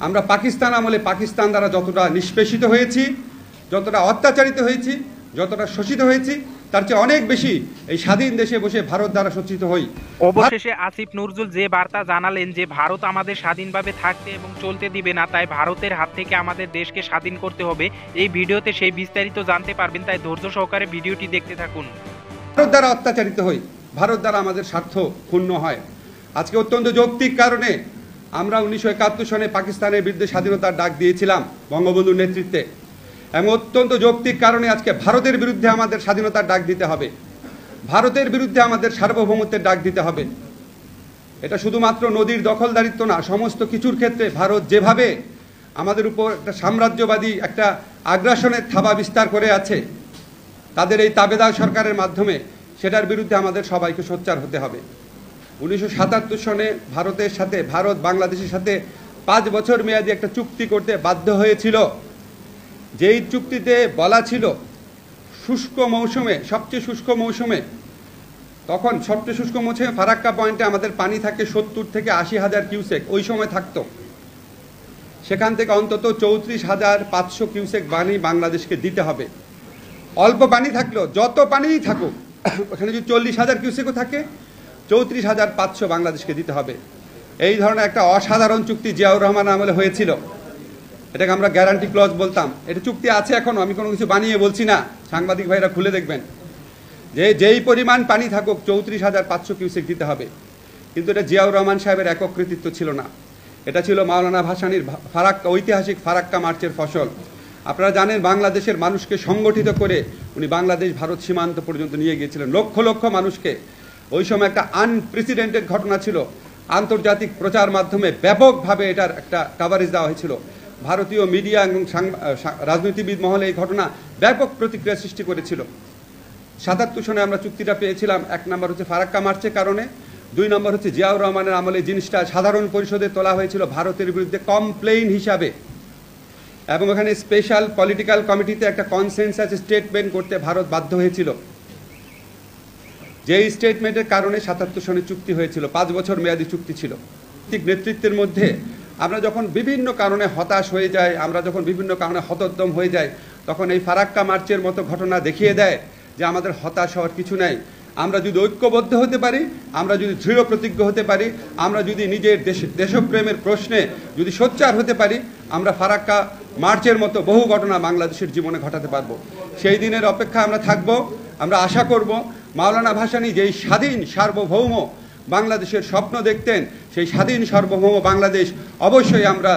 আমরা পাকিস্তান আমলে পাকিস্তান দ্বারা যতটা নিষ্পেষিত হয়েছি, যতটা অত্যাচারিত হয়েছি, যতটা শোষিত হয়েছি, তার চেয়ে অনেক বেশি এই স্বাধীন দেশে বসে ভারত দ্বারা শোষিত হই। অবশেষে আসিফ নজরুল যে বার্তা জানালেন যে ভারত আমাদের স্বাধীনভাবে থাকতে এবং চলতে দিবে না, তাই ভারতের হাত থেকে আমাদের দেশকে স্বাধীন করতে হবে। এই ভিডিওতে সেই বিস্তারিত জানতে পারবেন, তাই ধৈর্য সহকারে ভিডিওটি দেখতে থাকুন। ভারত দ্বারা অত্যাচারিত হই, ভারত দ্বারা আমাদের স্বার্থ ক্ষুণ্ণ হয়। আজকে অত্যন্ত যৌক্তিক কারণে আমরা 1971 সনে পাকিস্তানের বিরুদ্ধে স্বাধীনতার ডাক দিয়েছিলাম বঙ্গবন্ধুর নেতৃত্বে, এবং অত্যন্ত যৌক্তিক কারণে আজকে ভারতের বিরুদ্ধে আমাদের স্বাধীনতার ডাক দিতে হবে, ভারতের বিরুদ্ধে আমাদের সার্বভৌমত্বের ডাক দিতে হবে। এটা শুধুমাত্র নদীর দখলদারিত্ব না, সমস্ত কিছুর ক্ষেত্রে ভারত যেভাবে আমাদের উপর একটা সাম্রাজ্যবাদী একটা আগ্রাসনের থাবা বিস্তার করে আছে তাদের এই তাবেদার সরকারের মাধ্যমে, সেটার বিরুদ্ধে আমাদের সবাইকে সোচ্চার হতে হবে। 1977 সনে ভারতের সাথে, ভারত বাংলাদেশের সাথে 5 বছর মেয়াদী একটা চুক্তি করতে বাধ্য হয়েছিল, যেই চুক্তিতে বলা ছিল শুষ্ক মৌসুমে, সবচেয়ে শুষ্ক মৌসুমে, তখন সবচেয়ে শুষ্ক মৌসুমে ফারাক্কা পয়েন্টে আমাদের পানি থাকে 70 থেকে 80,000 কিউসেক, ওই সময় থাকতো। সেখান থেকে অন্তত 34,500 কিউসেক পানি বাংলাদেশকে দিতে হবে। অল্প পানি থাকলেও, যত পানিই থাকুক, ওখানে যদি 40,000 কিউসেকও থাকে, 34,500 বাংলাদেশকে দিতে হবে। এই ধরনের একটা অসাধারণ চুক্তি জিয়াউর রহমান আমলে হয়েছিল, এটাকে আমরা গ্যারান্টি ক্লজ বলতাম। এটা চুক্তি আছে এখনো, আমি কোনো কিছু বানিয়ে বলছি না, সাংবাদিক ভাইরা খুলে দেখবেন যে যেই পরিমাণ পানি থাকুক 34,500 কিউসেক দিতে হবে। কিন্তু এটা জিয়াউর রহমান সাহেবের একক কৃতিত্ব ছিল না, এটা ছিল মাওলানা ভাসানীর ফারাক্কা, ঐতিহাসিক ফারাক্কা মার্চের ফসল। আপনারা জানেন বাংলাদেশের মানুষকে সংগঠিত করে উনি বাংলাদেশ ভারত সীমান্ত পর্যন্ত নিয়ে গিয়েছিলেন, লক্ষ লক্ষ মানুষকে। ওই সময় একটা আনপ্রেসিডেন্টেড ঘটনা ছিল, আন্তর্জাতিক প্রচার মাধ্যমে ব্যাপকভাবে এটার একটা কাভারেজ দেওয়া হয়েছিল। ভারতীয় মিডিয়া এবং রাজনীতিবিদ মহলে এই ঘটনা ব্যাপক প্রতিক্রিয়া সৃষ্টি করেছিল। 77 সনে আমরা চুক্তিটা পেয়েছিলাম। 1 নম্বর হচ্ছে ফারাক্কা মার্চের কারণে, 2 নম্বর হচ্ছে জিয়াউর রহমানের আমলে জিনিসটা সাধারণ পরিষদে তোলা হয়েছিল ভারতের বিরুদ্ধে কমপ্লেইন হিসাবে, এবং ওখানে স্পেশাল পলিটিক্যাল কমিটিতে একটা কনসেনসাস স্টেটমেন্ট করতে ভারত বাধ্য হয়েছিল। যেই স্টেটমেন্টের কারণে 77 সনে চুক্তি হয়েছিল, 5 বছর মেয়াদী চুক্তি ছিল। ঠিক নেতৃত্বের মধ্যে আমরা যখন বিভিন্ন কারণে হতাশ হয়ে যাই, আমরা যখন বিভিন্ন কারণে হতোদ্যম হয়ে যাই, তখন এই ফারাক্কা মার্চের মতো ঘটনা দেখিয়ে দেয় যে আমাদের হতাশ হওয়ার কিছু নাই। আমরা যদি ঐক্যবদ্ধ হতে পারি, আমরা যদি দৃঢ় প্রতিজ্ঞ হতে পারি, আমরা যদি নিজের দেশপ্রেমের প্রশ্নে যদি সোচ্চার হতে পারি, আমরা ফারাক্কা মার্চের মতো বহু ঘটনা বাংলাদেশের জীবনে ঘটাতে পারবো। সেই দিনের অপেক্ষা আমরা থাকব। আমরা আশা করব মাওলানা ভাসানী যেই স্বাধীন সার্বভৌম বাংলাদেশের স্বপ্ন দেখতেন, সেই স্বাধীন সার্বভৌম বাংলাদেশ অবশ্যই আমরা